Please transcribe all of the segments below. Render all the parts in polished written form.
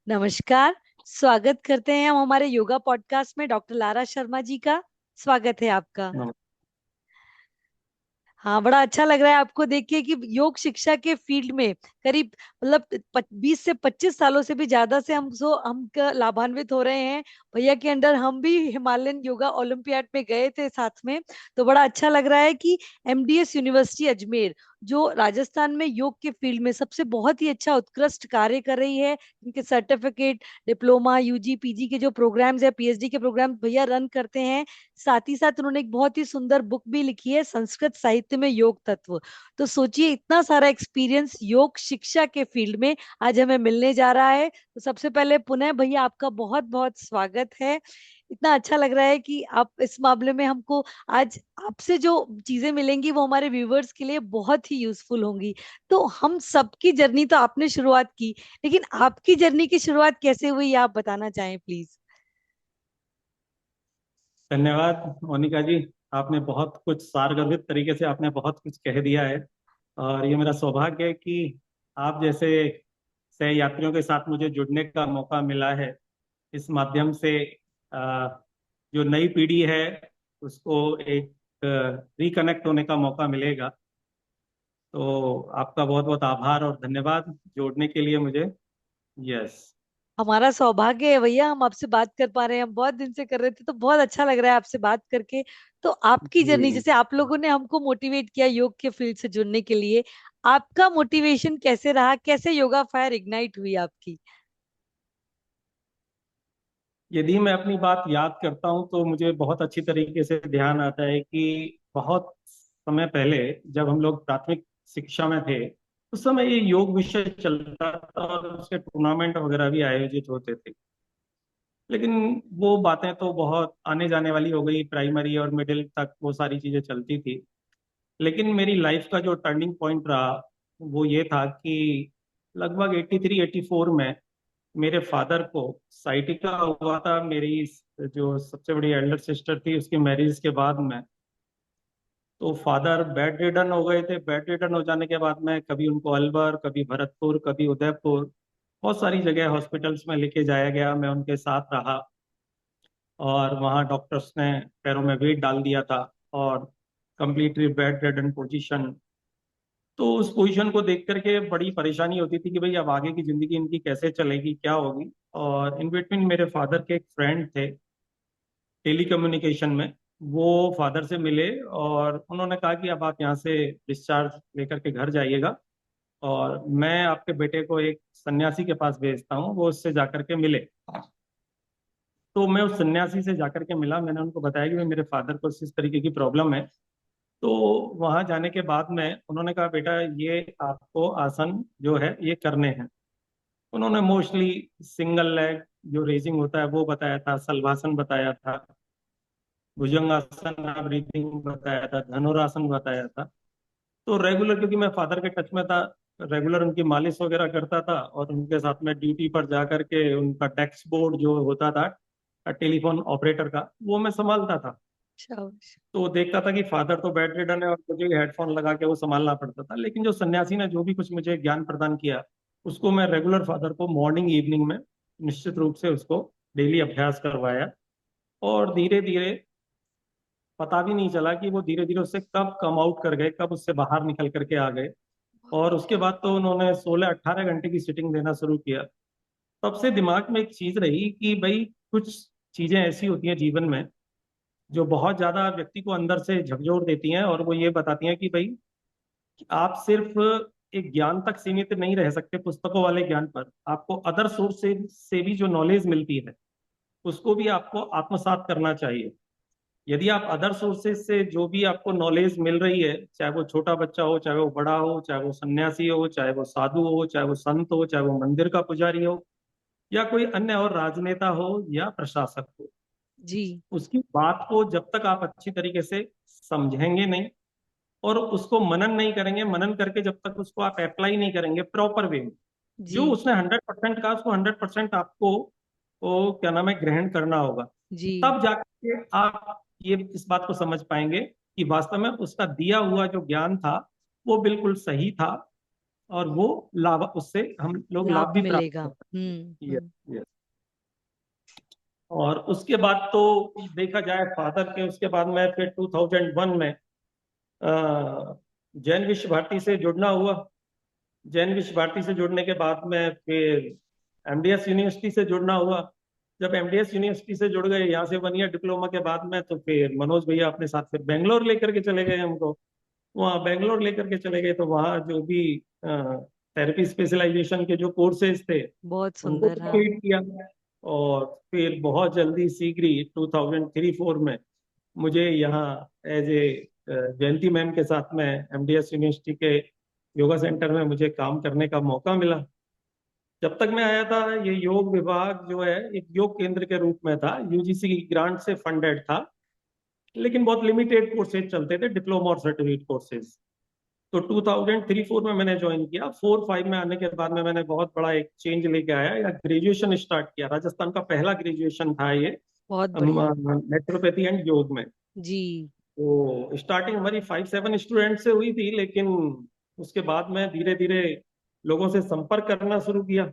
नमस्कार। स्वागत करते हैं हम हमारे योगा पॉडकास्ट में डॉक्टर लारा शर्मा जी का। स्वागत है आपका। नमस्कार। हाँ, बड़ा अच्छा लग रहा है आपको देख के कि योग शिक्षा के फील्ड में करीब 20 से 25 सालों से भी ज्यादा से हम लाभान्वित हो रहे हैं। भैया के अंडर हम भी हिमालयन योगा ओलंपियाड में गए थे साथ में। तो बड़ा अच्छा लग रहा है कि एमडीएस यूनिवर्सिटी अजमेर जो राजस्थान में योग के फील्ड में सबसे बहुत ही अच्छा उत्कृष्ट कार्य कर रही है। इनके सर्टिफिकेट, डिप्लोमा, यूजी, पीजी के जो प्रोग्राम्स है, पीएचडी के प्रोग्राम भैया रन करते हैं। साथ ही साथ उन्होंने एक बहुत ही सुंदर बुक भी लिखी है, संस्कृत साहित्य में योग तत्व। तो सोचिए, इतना सारा एक्सपीरियंस योग शिक्षा के फील्ड में आज हमें मिलने जा रहा है। तो सबसे पहले पुनः भैया आपका बहुत बहुत स्वागत है। इतना अच्छा लग रहा है कि आप इस मामले में हमको आज आपसे जो चीजें मिलेंगी वो हमारे व्यूवर्स के लिए बहुत ही यूजफुल होंगी। तो हम सबकी जर्नी तो आपने शुरुआत की, लेकिन आपकी जर्नी की शुरुआत कैसे हुई ये आप बताना चाहें प्लीज। धन्यवाद मोनिका जी। आपने बहुत कुछ सारगर्भित तरीके से आपने बहुत कुछ कह दिया है। और ये मेरा सौभाग्य है कि आप जैसे सह यात्रियों के साथ मुझे जुड़ने का मौका मिला है। इस माध्यम से अ, जो नई पीढ़ी है उसको एक रिकनेक्ट होने का मौका मिलेगा। तो आपका बहुत बहुत आभार और धन्यवाद जोड़ने के लिए मुझे। यस। हमारा सौभाग्य है भैया, हम आपसे बात कर पा रहे हैं। हम बहुत दिन से कर रहे थे, तो बहुत अच्छा लग रहा है आपसे बात करके। तो आपकी जर्नी, जी। जैसे आप लोगों ने हमको मोटिवेट किया योग के फील्ड से जुड़ने के लिए, आपका मोटिवेशन कैसे रहा? कैसे योगा फायर इग्नाइट हुई आपकी? यदि मैं अपनी बात याद करता हूँ तो मुझे बहुत अच्छी तरीके से ध्यान आता है कि बहुत समय पहले जब हम लोग प्राथमिक शिक्षा में थे उस समय ये योग विषय चलता था और उसके टूर्नामेंट वगैरह भी आयोजित होते थे। लेकिन वो बातें तो बहुत आने जाने वाली हो गई, प्राइमरी और मिडिल तक वो सारी चीजें चलती थी। लेकिन मेरी लाइफ का जो टर्निंग पॉइंट रहा वो ये था कि लगभग 83 84 में मेरे फादर को साइटिका हुआ था। मेरी जो सबसे बड़ी एल्डर सिस्टर थी उसकी मैरिज के बाद में, तो फादर बेड रिडन हो गए थे। बेड रिडन हो जाने के बाद में कभी उनको अलवर, कभी भरतपुर, कभी उदयपुर, बहुत सारी जगह हॉस्पिटल्स में लेके जाया गया। मैं उनके साथ रहा और वहाँ डॉक्टर्स ने पैरों में वेट डाल दिया था और कंप्लीटली बेड रिडन पोजीशन। तो उस पोजीशन को देख करके बड़ी परेशानी होती थी कि भाई अब आगे की जिंदगी इनकी कैसे चलेगी, क्या होगी। और इन बिटवीन मेरे फादर के एक फ्रेंड थे टेली कम्युनिकेशन में, वो फादर से मिले और उन्होंने कहा कि अब आप यहाँ से डिस्चार्ज लेकर के घर जाइएगा और मैं आपके बेटे को एक सन्यासी के पास भेजता हूँ, वो उससे जाकर के मिले। तो मैं उस सन्यासी से जाकर के मिला। मैंने उनको बताया कि भाई मेरे फादर को इस तरीके की प्रॉब्लम है। तो वहां जाने के बाद में उन्होंने कहा बेटा ये आपको आसन जो है ये करने हैं। उन्होंने मोस्टली सिंगल लेग जो रेजिंग होता है वो बताया था, शलभासन बताया था, भुजंगासन ब्रीथिंग बताया था, धनुरासन बताया था। तो रेगुलर, क्योंकि मैं फादर के टच में था, रेगुलर उनकी मालिश वगैरह करता था और उनके साथ में ड्यूटी पर जा करके उनका डेस्क बोर्ड जो होता था टेलीफोन ऑपरेटर का वो मैं संभालता था। अच्छा। तो देखता था कि फादर तो बेड रिडन है और मुझे हेडफोन लगा के वो संभालना पड़ता था। लेकिन जो सन्यासी ने जो भी कुछ मुझे ज्ञान प्रदान किया उसको मैं रेगुलर फादर को मॉर्निंग इवनिंग में निश्चित रूप से उसको डेली अभ्यास करवाया। और धीरे धीरे पता भी नहीं चला कि वो धीरे धीरे उससे कब कम आउट कर गए, कब उससे बाहर निकल करके आ गए। और उसके बाद तो उन्होंने 16 18 घंटे की सिटिंग देना शुरू किया। तब से दिमाग में एक चीज रही कि भाई कुछ चीजें ऐसी होती हैं जीवन में जो बहुत ज्यादा व्यक्ति को अंदर से झकझोर देती हैं और वो ये बताती हैं कि भाई कि आप सिर्फ एक ज्ञान तक सीमित नहीं रह सकते, पुस्तकों वाले ज्ञान पर। आपको अदर सोर्स से भी जो नॉलेज मिलती है उसको भी आपको आत्मसात करना चाहिए। यदि आप अदर सोर्सेज से जो भी आपको नॉलेज मिल रही है, चाहे वो छोटा बच्चा हो, चाहे वो बड़ा हो, चाहे वो सन्यासी हो, चाहे वो साधु हो, चाहे वो संत हो, चाहे वो मंदिर का पुजारी हो, या कोई अन्य और राजनेता हो या प्रशासक हो, जी। उसकी बात को जब तक आप अच्छी तरीके से समझेंगे नहीं और उसको मनन नहीं करेंगे, मनन करके जब तक उसको आप अप्लाई नहीं करेंगे प्रॉपर वे में, जी। जो उसने 100% कहा उसको 100% आपको वो क्या नाम है ग्रहण करना होगा। जी। तब जाकर के आप ये इस बात को समझ पाएंगे कि वास्तव में उसका दिया हुआ जो ज्ञान था वो बिल्कुल सही था। और वो लाभ, उससे हम लोग लाभ लाभ भी प्राप्त मिलेगा। कर सकते हैं। यस, हम्म। यस। और उसके बाद तो देखा जाए फादर के, उसके बाद मैं फिर 2001 में जैन विश्व भारती से जुड़ना हुआ। जैन विश्व भारती से जुड़ने के बाद में फिर एमडीएस यूनिवर्सिटी से जुड़ना हुआ। जब एमडीएस यूनिवर्सिटी से जुड़ गए, यहाँ से 1 ईयर डिप्लोमा के बाद में, तो फिर मनोज भैया अपने साथ फिर बेंगलोर लेकर के चले गए हमको। वहाँ बेंगलोर लेकर के चले गए, तो वहाँ जो भी थेरेपी स्पेशलाइजेशन के जो कोर्सेज थे बहुत उनको सुंदर, हाँ। कंप्लीट किया। और फिर बहुत जल्दी शीघ्र ही 2003-4 में मुझे यहाँ एज ए जयंती मैम के साथ में एमडीएस यूनिवर्सिटी के योगा सेंटर में मुझे काम करने का मौका मिला। जब तक मैं आया था, ये योग विभाग जो है एक योग केंद्र के रूप में था, यूजीसी की ग्रांट से फंडेड था, लेकिन बहुत लिमिटेड कोर्सेज चलते थे, डिप्लोमा और सर्टिफिकेट कोर्सेज। तो 2003-4 में मैंने ज्वाइन किया। 4-5 में आने के बाद में मैंने बहुत बड़ा एक चेंज लेके आया, या ग्रेजुएशन स्टार्ट किया। राजस्थान का पहला ग्रेजुएशन था ये, बहुत बढ़िया। नेचुरोपैथी एंड योग में। जी। तो स्टार्टिंग हमारी 5-7 स्टूडेंट से हुई थी, लेकिन उसके बाद में धीरे धीरे लोगों से संपर्क करना शुरू किया,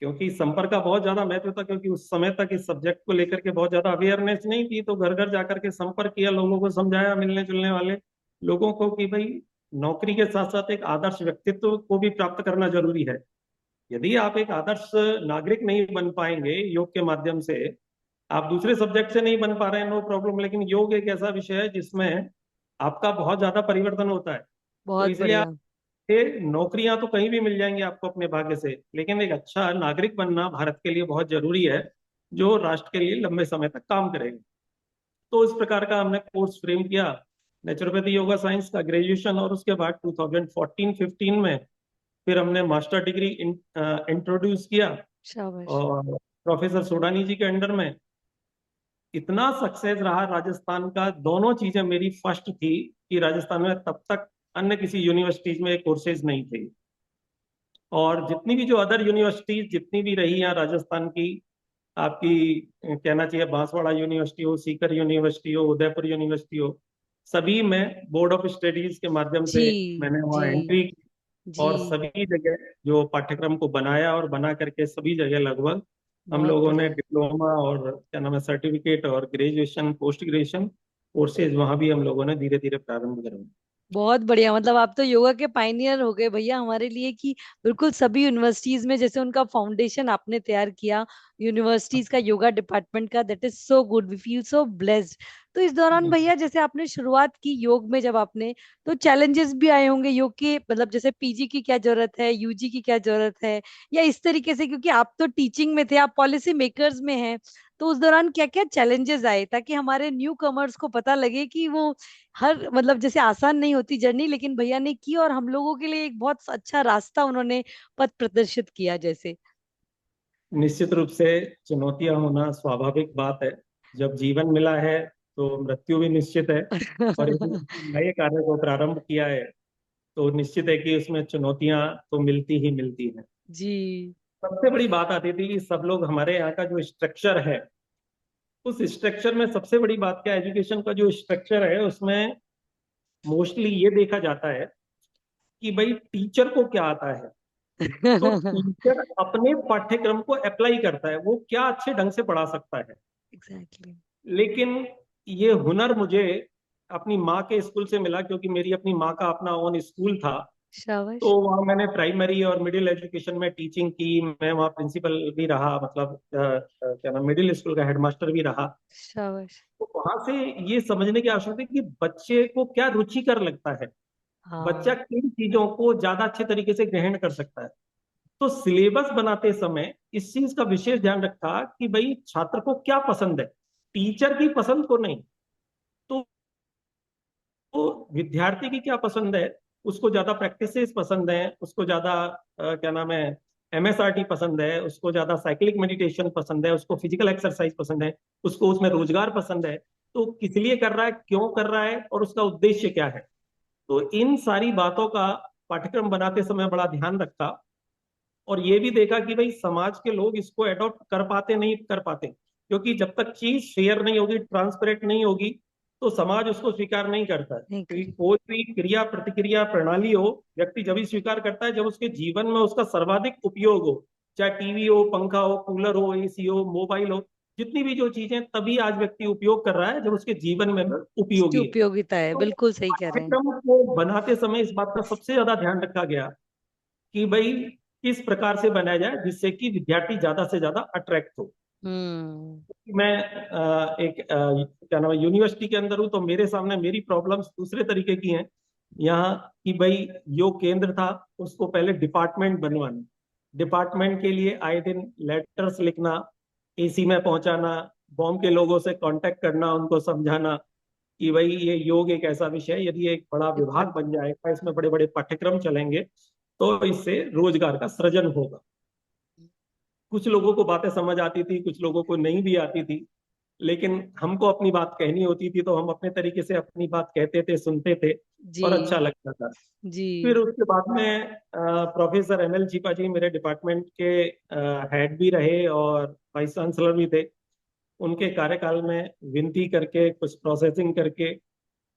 क्योंकि संपर्क का बहुत ज्यादा महत्व था। क्योंकि उस समय तक इस सब्जेक्ट को लेकर के बहुत ज्यादा अवेयरनेस नहीं थी, तो घर घर जाकर के संपर्क किया, लोगों को समझाया, मिलने जुलने वाले लोगों को, कि भाई नौकरी के साथ साथ एक आदर्श व्यक्तित्व को भी प्राप्त करना जरूरी है। यदि आप एक आदर्श नागरिक नहीं बन पाएंगे योग के माध्यम से, आप दूसरे सब्जेक्ट से नहीं बन पा रहे हैं, नो प्रॉब्लम, लेकिन योग एक ऐसा विषय है जिसमें आपका बहुत ज्यादा परिवर्तन होता है। तो बहुत इसलिए बढ़िया। ये नौकरियां तो कहीं भी मिल जाएंगी आपको अपने भाग्य से, लेकिन एक अच्छा नागरिक बनना भारत के लिए बहुत जरूरी है, जो राष्ट्र के लिए लंबे समय तक काम करेगा। तो इस प्रकार का हमने कोर्स फ्रेम किया, नेचुरोपैथी योगा साइंस का ग्रेजुएशन। और उसके बाद 2014-15 में फिर हमने मास्टर डिग्री इंट्रोड्यूस किया, शाबाश। और प्रोफेसर सोडानी जी के अंडर में। इतना सक्सेस रहा राजस्थान का, दोनों चीजें मेरी फर्स्ट थी, कि राजस्थान में तब तक अन्य किसी यूनिवर्सिटीज में कोर्सेज नहीं थे। और जितनी भी जो अदर यूनिवर्सिटीज जितनी भी रही यहाँ राजस्थान की, आपकी कहना चाहिए बांसवाड़ा यूनिवर्सिटी हो, सीकर यूनिवर्सिटी हो, उदयपुर यूनिवर्सिटी हो, सभी में बोर्ड ऑफ स्टडीज के माध्यम जी। से मैंने जी। वहाँ एंट्री की। जी। और सभी जगह जो पाठ्यक्रम को बनाया, और बना करके सभी जगह लगभग हम बहुत लोगों ने बढ़िया। डिप्लोमा और क्या नाम है सर्टिफिकेट और ग्रेजुएशन पोस्ट ग्रेजुएशन कोर्सेज वहाँ भी हम लोगों ने धीरे धीरे प्रारंभ करें। बहुत बढ़िया, मतलब आप तो योगा के पाइनियर हो गए भैया हमारे लिए, कि बिल्कुल सभी यूनिवर्सिटीज में जैसे उनका फाउंडेशन आपने तैयार किया, यूनिवर्सिटीज का योगा डिपार्टमेंट का, that is so good, we feel so blessed. तो इस दौरान भैया जैसे आपने शुरुआत की योग में, जब आपने, तो चैलेंजेस भी आए होंगे योग के, मतलब जैसे पीजी की क्या जरूरत है, यूजी की क्या जरूरत है, या इस तरीके से, क्योंकि आप तो टीचिंग में थे, आप पॉलिसी मेकर्स में हैं। तो उस दौरान क्या क्या चैलेंजेस आए, ताकि हमारे न्यू कमर्स को पता लगे कि वो हर, मतलब जैसे आसान नहीं होती जर्नी, लेकिन भैया ने की, और हम लोगों के लिए एक बहुत अच्छा रास्ता उन्होंने पथ प्रदर्शित किया जैसे। निश्चित रूप से चुनौतियां होना स्वाभाविक बात है। जब जीवन मिला है तो मृत्यु भी निश्चित है। और यदि नए कार्य को प्रारंभ किया है, तो निश्चित है कि उसमें चुनौतियां तो मिलती ही मिलती हैं। जी। सबसे बड़ी बात आती थी कि सब लोग, हमारे यहाँ का जो स्ट्रक्चर है, उस स्ट्रक्चर में सबसे बड़ी बात क्या, एजुकेशन का जो स्ट्रक्चर है उसमें मोस्टली ये देखा जाता है कि भाई टीचर को क्या आता है। तो टीचर अपने पाठ्यक्रम को अप्लाई करता है, वो क्या अच्छे ढंग से पढ़ा सकता है। एग्जैक्टली। लेकिन ये हुनर मुझे अपनी माँ के स्कूल से मिला, क्योंकि मेरी अपनी माँ का अपना ओन स्कूल था। तो शाबाश। वहाँ मैंने प्राइमरी और मिडिल एजुकेशन में टीचिंग की। मैं वहाँ प्रिंसिपल भी रहा, मतलब क्या नाम, मिडिल स्कूल का हेडमास्टर भी रहा। शाबाश। तो वहां से ये समझने की आवश्यकता है कि बच्चे को क्या रुचिकर लगता है, बच्चा हाँ। किन चीजों को ज्यादा अच्छे तरीके से ग्रहण कर सकता है। तो सिलेबस बनाते समय इस चीज का विशेष ध्यान रखा कि भाई छात्र को क्या पसंद है, टीचर की पसंद को नहीं। तो विद्यार्थी की क्या पसंद है, उसको ज्यादा प्रैक्टिसेस पसंद है, उसको ज्यादा क्या नाम है एमएसआरटी पसंद है, उसको ज्यादा साइक्लिक मेडिटेशन पसंद है, उसको फिजिकल एक्सरसाइज पसंद है, उसको उसमें रोजगार पसंद है। तो किस लिए कर रहा है, क्यों कर रहा है, और उसका उद्देश्य क्या है। तो इन सारी बातों का पाठ्यक्रम बनाते समय बड़ा ध्यान रखा। और ये भी देखा कि भाई समाज के लोग इसको अडॉप्ट कर पाते नहीं कर पाते, क्योंकि जब तक चीज शेयर नहीं होगी, ट्रांसपेरेंट नहीं होगी, तो समाज उसको स्वीकार नहीं करता है, नहीं क्योंकि कर। कोई भी क्रिया प्रतिक्रिया प्रणाली हो, व्यक्ति जब भी स्वीकार करता है जब उसके जीवन में उसका सर्वाधिक उपयोग हो। चाहे टीवी हो, पंखा हो, कूलर हो, एसी हो, मोबाइल हो, जितनी भी जो चीजें, तभी आज व्यक्ति उपयोग कर रहा है जब उसके जीवन में वो उसकी उपयोगी है। उपयोगिता है, तो बिल्कुल सही कह रहे हैं। पाठ्यक्रम को बनाते समय इस बात का सबसे ज्यादा ध्यान रखा गया कि भाई किस प्रकार से बनाया जाए जिससे कि विद्यार्थी ज्यादा से ज्यादा अट्रैक्ट हो। हम्म। मैं एक क्या नाम है, यूनिवर्सिटी के अंदर हूँ, तो मेरे सामने मेरी प्रॉब्लम्स दूसरे तरीके की हैं यहाँ। कि भाई योग केंद्र था, उसको पहले डिपार्टमेंट बनवाना, डिपार्टमेंट के लिए आए दिन लेटर्स लिखना, एसी में पहुंचाना, बॉम्ब के लोगों से कांटेक्ट करना, उनको समझाना कि भाई ये योग एक ऐसा विषय है, यदि एक बड़ा विभाग डिपार्ट बन जाएगा, इसमें बड़े बड़े पाठ्यक्रम चलेंगे, तो इससे रोजगार का सृजन होगा। कुछ लोगों को बातें समझ आती थी, कुछ लोगों को नहीं भी आती थी, लेकिन हमको अपनी बात कहनी होती थी तो हम अपने तरीके से अपनी बात कहते थे, सुनते थे, जी। और अच्छा लगता था। जी। फिर उसके बाद में प्रोफेसर एमएल छिपा जी मेरे डिपार्टमेंट के हेड भी रहे और वाइस चांसलर भी थे। उनके कार्यकाल में विनती करके, कुछ प्रोसेसिंग करके,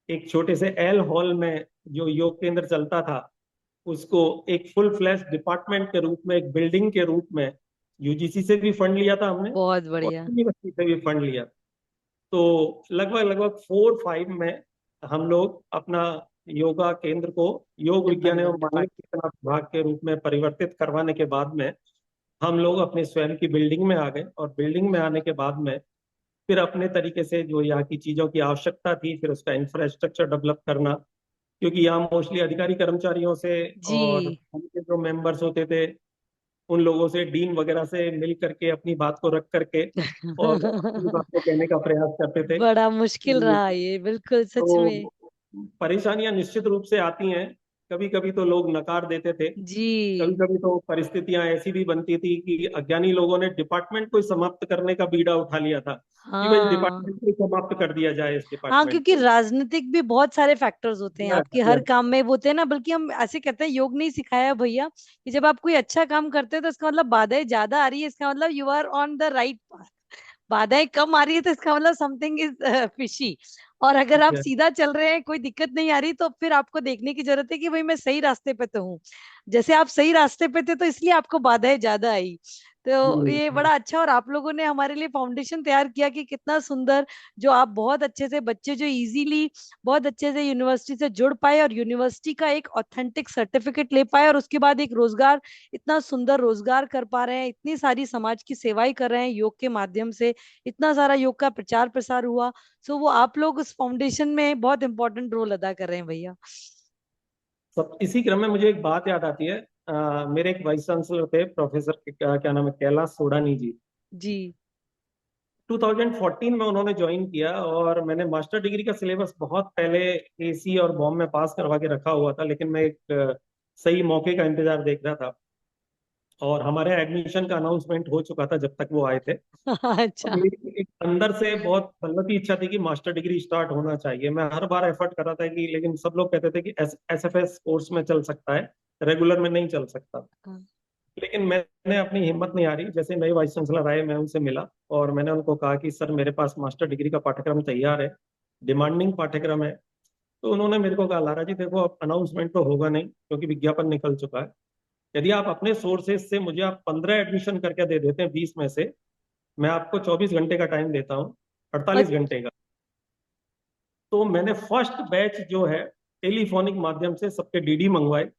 एक छोटे से एल हॉल में जो योग केंद्र चलता था, उसको एक फुल फ्लैश डिपार्टमेंट के रूप में, एक बिल्डिंग के रूप में, यूजीसी से भी फंड लिया था हमने बहुत और बढ़िया। यूनिवर्सिटी से भी फंड लिया। तो लगभग लगभग 4-5 में हम लोग अपना योगा केंद्र को योग विज्ञान एवं मानविक डिपार्टमेंट। शिक्षा विभाग के रूप में परिवर्तित करवाने के बाद में हम लोग अपने स्वयं की बिल्डिंग में आ गए, और बिल्डिंग में आने के बाद में फिर अपने तरीके से जो यहाँ की चीजों की आवश्यकता थी, फिर उसका इंफ्रास्ट्रक्चर डेवलप करना। क्योंकि यहाँ मोस्टली अधिकारी कर्मचारियों से और जी। उनके जो मेंबर्स होते थे, उन लोगों से, डीन वगैरह से मिल करके अपनी बात को रख करके और अपनी बात को कहने का प्रयास करते थे। बड़ा मुश्किल रहा ये, बिल्कुल सच में। तो परेशानियां निश्चित रूप से आती हैं। कभी कभी तो लोग नकार देते थे, कभी जी। कभी तो परिस्थितियां ऐसी भी बनती थी कि अज्ञानी लोगों ने डिपार्टमेंट को ही समाप्त करने का बीड़ा उठा लिया था कि भाई इस हाँ। डिपार्टमेंट को ही समाप्त कर दिया जाए, इस हाँ, डिपार्टमेंट क्योंकि को। राजनीतिक भी बहुत सारे फैक्टर्स होते हैं यस, आपके हर यस। काम में, वो होते हैं ना। बल्कि हम ऐसे कहते हैं, योग नहीं सिखाया भैया कि जब आप कोई अच्छा काम करते हैं तो इसका मतलब बाधाएं ज्यादा आ रही है, इसका मतलब you are on the right path. बाधाएं कम आ रही है तो इसका मतलब समथिंग इज फिशी। और अगर आप सीधा चल रहे हैं, कोई दिक्कत नहीं आ रही, तो फिर आपको देखने की जरूरत है कि भाई मैं सही रास्ते पे तो हूँ। जैसे आप सही रास्ते पे थे तो इसलिए आपको बाधाएं ज्यादा आई। तो ये बड़ा अच्छा, और आप लोगों ने हमारे लिए फाउंडेशन तैयार किया कि कितना सुंदर। जो आप बहुत अच्छे से बच्चे जो इजीली बहुत अच्छे से यूनिवर्सिटी से जुड़ पाए, और यूनिवर्सिटी का एक ऑथेंटिक सर्टिफिकेट ले पाए, और उसके बाद एक रोजगार, इतना सुंदर रोजगार कर पा रहे हैं, इतनी सारी समाज की सेवाएं कर रहे हैं योग के माध्यम से। इतना सारा योग का प्रचार प्रसार हुआ। सो वो आप लोग उस फाउंडेशन में बहुत इंपॉर्टेंट रोल अदा कर रहे हैं भैया। सब इसी क्रम में मुझे एक बात याद आती है। मेरे एक वाइस चांसलर थे, प्रोफेसर क्या नाम है, कैलाश सोडानी जी। जी। 2014 में उन्होंने ज्वाइन किया, और मैंने मास्टर डिग्री का सिलेबस बहुत पहले एसी और बॉम्ब में पास करवा के रखा हुआ था, लेकिन मैं एक सही मौके का इंतजार देख रहा था। और हमारे एडमिशन का अनाउंसमेंट हो चुका था जब तक वो आए थे। और अच्छा। मेरी एक अंदर से बहुत बलवती इच्छा थी कि मास्टर डिग्री स्टार्ट होना चाहिए। मैं हर बार एफर्ट कर रहा था कि, लेकिन सब लोग कहते थे कि एसएफएस कोर्स में चल सकता है, रेगुलर में नहीं चल सकता। लेकिन मैंने अपनी हिम्मत नहीं हारी। जैसे नए वाइस चांसलर आए, मैं उनसे मिला और मैंने उनको कहा कि सर, मेरे पास मास्टर डिग्री का पाठ्यक्रम तैयार है, डिमांडिंग पाठ्यक्रम है। तो उन्होंने मेरे को कहा, लारा जी देखो, अब अनाउंसमेंट तो होगा नहीं क्योंकि विज्ञापन निकल चुका है। यदि आप अपने सोर्सेज से मुझे आप 15 एडमिशन करके दे देते हैं 20 में से, मैं आपको 24 घंटे का टाइम देता हूँ, 48 घंटे का। तो मैंने फर्स्ट बैच जो है टेलीफोनिक माध्यम से सबके डीडी मंगवाए,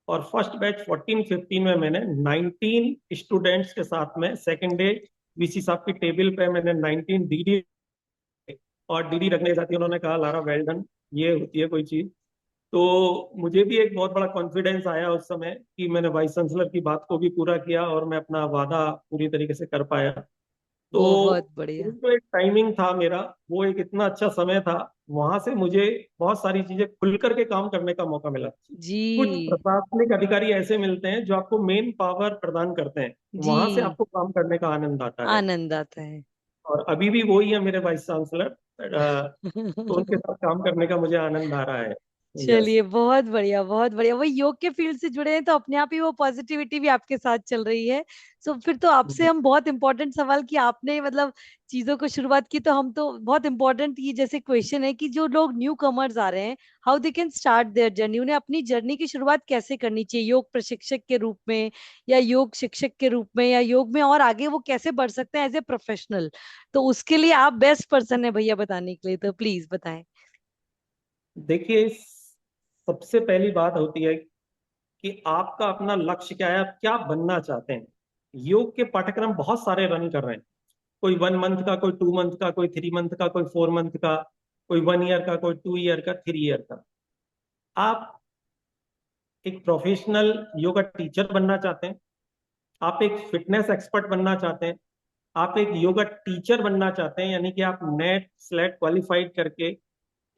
और फर्स्ट बैच 14-15 में मैंने 19 स्टूडेंट्स के साथ में सेकेंड डे वीसी साहब की टेबल पे मैंने 19 डीडी। और डीडी रखने के साथ ही उन्होंने कहा, लारा वेल डन, ये होती है कोई चीज। तो मुझे भी एक बहुत बड़ा कॉन्फिडेंस आया उस समय कि मैंने वाइस चांसलर की बात को भी पूरा किया और मैं अपना वादा पूरी तरीके से कर पाया। तो बहुत वो बढ़िया। जो एक टाइमिंग था मेरा, वो एक इतना अच्छा समय था। वहां से मुझे बहुत सारी चीजें खुल करके काम करने का मौका मिला। कुछ जी। प्रशासनिक अधिकारी ऐसे मिलते हैं जो आपको मेन पावर प्रदान करते हैं, जी। वहां से आपको काम करने का आनंद आता है। आनंद आता है। और अभी भी वही है मेरे वाइस चांसलर। तो उनके साथ काम करने का मुझे आनंद आ रहा है। यस। चलिए, बहुत बढ़िया, बहुत बढ़िया। वो योग के फील्ड से जुड़े हैं तो अपने आप ही वो पॉजिटिविटी भी आपके साथ चल रही है। सो फिर तो आपसे हम बहुत इंपॉर्टेंट सवाल कि आपने मतलब चीजों को शुरुआत की, तो हम तो बहुत इंपॉर्टेंट ये जैसे क्वेश्चन है कि जो लोग न्यू कमर्स आ रहे हैं, how they can start their journey, उन्हें अपनी जर्नी की शुरुआत कैसे करनी चाहिए, योग प्रशिक्षक के रूप में या योग शिक्षक के रूप में, या योग में और आगे वो कैसे बढ़ सकते हैं एज ए प्रोफेशनल। तो उसके लिए आप बेस्ट पर्सन है भैया बताने के लिए, तो प्लीज बताएं। देखिए, सबसे पहली बात होती है कि आपका अपना लक्ष्य क्या है, आप क्या बनना चाहते हैं। योग के पाठ्यक्रम बहुत सारे रन कर रहे हैं। कोई 1 मंथ का, कोई 2 मंथ का, कोई 3 मंथ का, कोई 4 मंथ का, कोई 1 ईयर का, कोई 2 ईयर का, 3 ईयर का। आप एक प्रोफेशनल योगा टीचर बनना चाहते हैं, आप एक फिटनेस एक्सपर्ट बनना चाहते हैं, आप एक योगा टीचर बनना चाहते हैं, यानी कि आप नेट स्लेट क्वालिफाइड करके,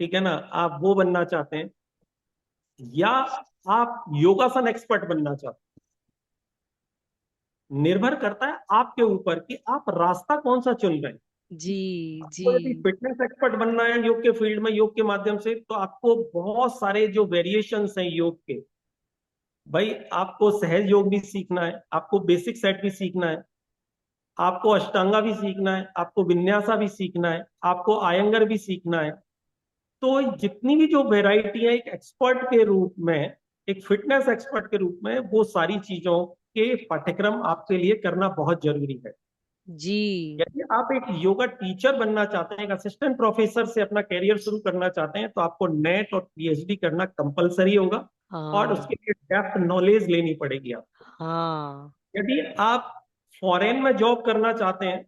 ठीक है ना, आप वो बनना चाहते हैं, या आप योगासन एक्सपर्ट बनना चाहते हैं। निर्भर करता है आपके ऊपर कि आप रास्ता कौन सा चुन रहे हैं। जी। जी। आपको यदि फिटनेस एक्सपर्ट बनना है योग के फील्ड में, योग के माध्यम से, तो आपको बहुत सारे जो वेरिएशंस हैं योग के, भाई आपको सहज योग भी सीखना है, आपको बेसिक सेट भी सीखना है, आपको अष्टांगा भी सीखना है, आपको विन्यासा भी सीखना है, आपको आयंगर भी सीखना है। तो जितनी भी जो वेराइटी है, एक एक्सपर्ट के रूप में, एक फिटनेस एक्सपर्ट के रूप में, वो सारी चीजों के पाठ्यक्रम आपके लिए करना बहुत जरूरी है। जी। यदि आप एक योगा टीचर बनना चाहते हैं, एक असिस्टेंट प्रोफेसर से अपना करियर शुरू करना चाहते हैं, तो आपको नेट और पीएचडी करना कंपलसरी होगा, और उसके हाँ। लिए डेप्थ नॉलेज लेनी पड़ेगी आपको। हाँ। यदि आप फॉरेन में जॉब करना चाहते हैं,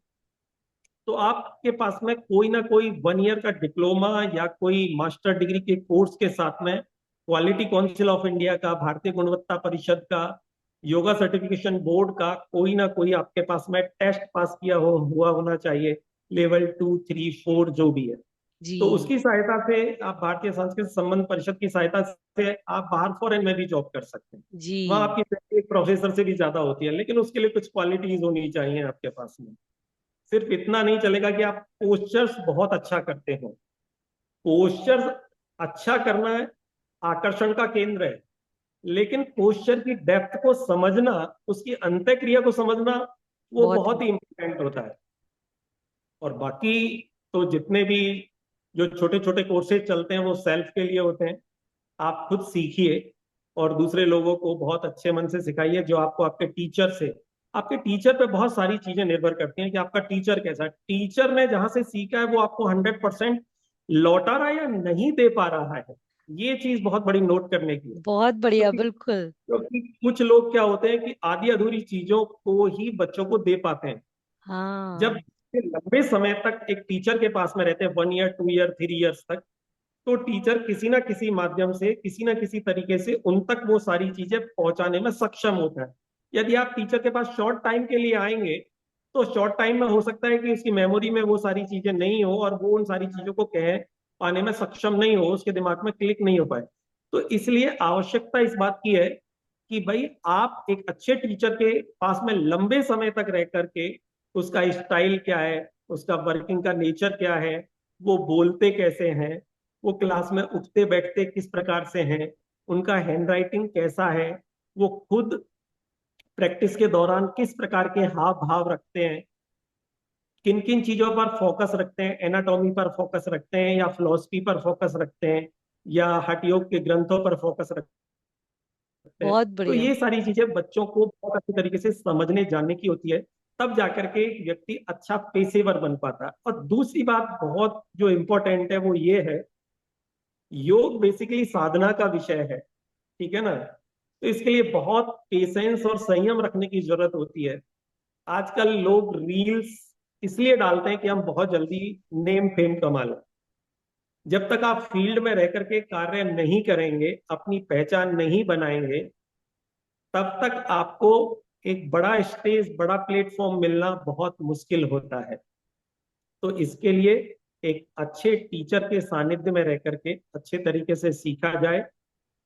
तो आपके पास में कोई ना कोई 1 ईयर का डिप्लोमा या कोई मास्टर डिग्री के कोर्स के साथ में क्वालिटी काउंसिल ऑफ इंडिया का, भारतीय गुणवत्ता परिषद का, योगा सर्टिफिकेशन बोर्ड का कोई ना कोई आपके पास में टेस्ट पास किया हुआ होना चाहिए, लेवल 2, 3, 4 जो भी है। तो जी। उसकी सहायता से आप, भारतीय संस्कृत संबंध परिषद की सहायता से आप बाहर फॉरेन में भी जॉब कर सकते हैं। वहाँ जी। आपकी सैलरी एक प्रोफेसर से भी ज्यादा होती है, लेकिन उसके लिए कुछ क्वालिटीज होनी चाहिए आपके पास में। सिर्फ इतना नहीं चलेगा कि आप पोस्चर्स बहुत अच्छा करते हो। पोस्चर्स अच्छा करना है, आकर्षण का केंद्र है, लेकिन पोस्चर की डेप्थ को समझना, उसकी अंतः क्रिया को समझना, वो बहुत। बहुत ही इंपॉर्टेंट होता है। और बाकी तो जितने भी जो छोटे छोटे कोर्सेज चलते हैं, वो सेल्फ के लिए होते हैं। आप खुद सीखिए और दूसरे लोगों को बहुत अच्छे मन से सिखाइए, जो आपको आपके टीचर से, आपके टीचर पे बहुत सारी चीजें निर्भर करती हैं कि आपका टीचर कैसा है। टीचर ने जहां से सीखा है वो आपको 100% लौटा रहा है या नहीं दे पा रहा है, ये चीज बहुत बड़ी नोट करने की है। बहुत बढ़िया, क्योंकि बिल्कुल। क्योंकि कुछ लोग क्या होते हैं कि आधी अधूरी चीजों को ही बच्चों को दे पाते हैं। जब हाँ। लंबे समय तक एक टीचर के पास में रहते हैं, 1 ईयर, 2 ईयर, 3 ईयर्स तक, तो टीचर किसी ना किसी माध्यम से, किसी ना किसी तरीके से उन तक वो सारी चीजें पहुंचाने में सक्षम होता है। यदि आप टीचर के पास शॉर्ट टाइम के लिए आएंगे, तो शॉर्ट टाइम में हो सकता है कि उसकी मेमोरी में वो सारी चीजें नहीं हो, और वो उन सारी चीजों को कह पाने में सक्षम नहीं हो, उसके दिमाग में क्लिक नहीं हो पाए। तो इसलिए आवश्यकता इस बात की है कि भाई आप एक अच्छे टीचर के पास में लंबे समय तक रह करके, उसका स्टाइल क्या है, उसका वर्किंग का नेचर क्या है, वो बोलते कैसे हैं, वो क्लास में उठते बैठते किस प्रकार से हैं, उनका हैंड राइटिंग कैसा है, वो खुद प्रैक्टिस के दौरान किस प्रकार के हाव भाव रखते हैं, किन किन चीजों पर फोकस रखते हैं, एनाटॉमी पर फोकस रखते हैं या फिलोसफी पर फोकस रखते हैं, या हठ योग के ग्रंथों पर फोकस रखते हैं। बहुत तो बढ़िया। ये सारी चीजें बच्चों को बहुत अच्छी तरीके से समझने जानने की होती है, तब जाकर के एक व्यक्ति अच्छा पेशेवर बन पाता है। और दूसरी बात बहुत जो इम्पोर्टेंट है वो ये है, योग बेसिकली साधना का विषय है, ठीक है ना। तो इसके लिए बहुत पेशेंस और संयम रखने की जरूरत होती है। आजकल लोग रील्स इसलिए डालते हैं कि हम बहुत जल्दी नेम फेम कमा लें। जब तक आप फील्ड में रह करके कार्य नहीं करेंगे, अपनी पहचान नहीं बनाएंगे, तब तक आपको एक बड़ा स्टेज, बड़ा प्लेटफॉर्म मिलना बहुत मुश्किल होता है। तो इसके लिए एक अच्छे टीचर के सानिध्य में रह करके अच्छे तरीके से सीखा जाए।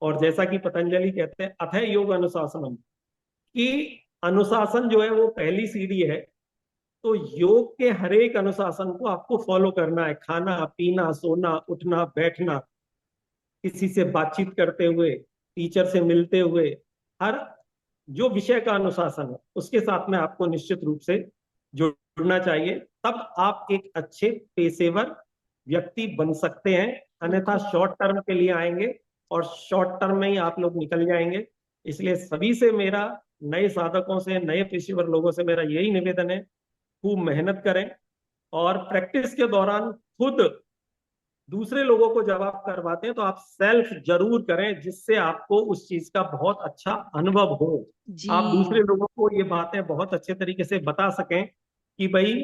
और जैसा कि पतंजलि कहते हैं, अथय योग अनुशासनम, कि अनुशासन जो है वो पहली सीढ़ी है। तो योग के हर एक अनुशासन को आपको फॉलो करना है, खाना पीना, सोना, उठना, बैठना, किसी से बातचीत करते हुए, टीचर से मिलते हुए, हर जो विषय का अनुशासन है उसके साथ में आपको निश्चित रूप से जुड़ना चाहिए। तब आप एक अच्छे पेशेवर व्यक्ति बन सकते हैं। अन्यथा बिल्कुल। शॉर्ट टर्म के लिए आएंगे और शॉर्ट टर्म में ही आप लोग निकल जाएंगे। इसलिए सभी से मेरा, नए साधकों से, नए पेशेवर लोगों से मेरा यही निवेदन है, खूब मेहनत करें और प्रैक्टिस के दौरान खुद दूसरे लोगों को जब आप करवाते हैं तो आप सेल्फ जरूर करें, जिससे आपको उस चीज का बहुत अच्छा अनुभव हो। आप दूसरे जी। लोगों को ये बातें बहुत अच्छे तरीके से बता सकें कि भाई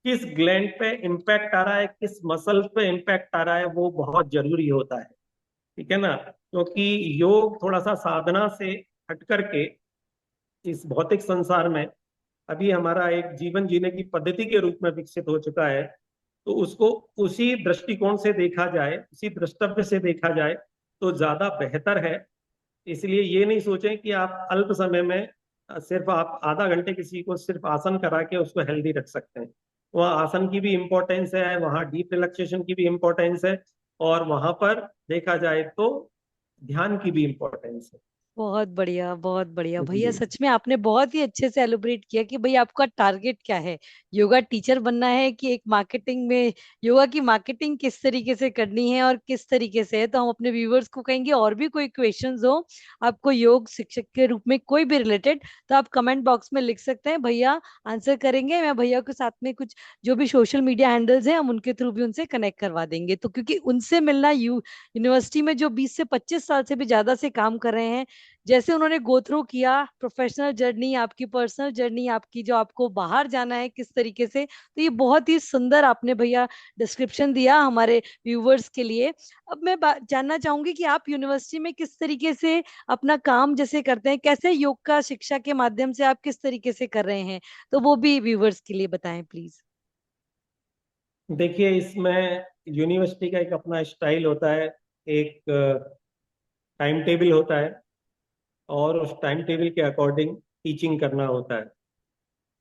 किस ग्लैंड पे इम्पैक्ट आ रहा है, किस मसल पे इम्पैक्ट आ रहा है, वो बहुत जरूरी होता है। ठीक है ना? क्योंकि योग थोड़ा सा साधना से हट करके इस भौतिक संसार में अभी हमारा एक जीवन जीने की पद्धति के रूप में विकसित हो चुका है। तो उसको उसी दृष्टिकोण से देखा जाए, उसी दृष्टव्य से देखा जाए तो ज्यादा बेहतर है। इसलिए ये नहीं सोचें कि आप अल्प समय में सिर्फ आप आधा घंटे किसी को सिर्फ आसन करा के उसको हेल्दी रख सकते हैं। वहाँ आसन की भी इम्पोर्टेंस है, वहाँ डीप रिलैक्सेशन की भी इम्पोर्टेंस है, और वहां पर देखा जाए तो ध्यान की भी इम्पोर्टेंस है। बहुत बढ़िया, बहुत बढ़िया भैया। जी। सच में आपने बहुत ही अच्छे से एलोब्रेट किया कि भाई आपका टारगेट क्या है। योगा टीचर बनना है कि एक मार्केटिंग में योगा की मार्केटिंग किस तरीके से करनी है और किस तरीके से है। तो हम अपने व्यूवर्स को कहेंगे और भी कोई क्वेश्चंस हो आपको योग शिक्षक के रूप में कोई भी रिलेटेड, तो आप कमेंट बॉक्स में लिख सकते हैं, भैया आंसर करेंगे। मैं भैया के साथ में कुछ जो भी सोशल मीडिया हैंडल्स हैं हम उनके थ्रू भी उनसे कनेक्ट करवा देंगे। तो क्योंकि उनसे मिलना, यूनिवर्सिटी में जो 20 से 25 साल से भी ज्यादा से काम कर रहे हैं, जैसे उन्होंने गो थ्रू किया प्रोफेशनल जर्नी, आपकी पर्सनल जर्नी, आपकी जो आपको बाहर जाना है किस तरीके से, तो ये बहुत ही सुंदर आपने भैया डिस्क्रिप्शन दिया हमारे व्यूवर्स के लिए। अब मैं जानना चाहूंगी कि आप यूनिवर्सिटी में किस तरीके से अपना काम जैसे करते हैं, कैसे योग का शिक्षा के माध्यम से आप किस तरीके से कर रहे हैं, तो वो भी व्यूवर्स के लिए बताएं प्लीज। देखिए, इसमें यूनिवर्सिटी का एक अपना स्टाइल होता है, एक टाइम टेबल होता है, और उस टाइम टेबल के अकॉर्डिंग टीचिंग करना होता है।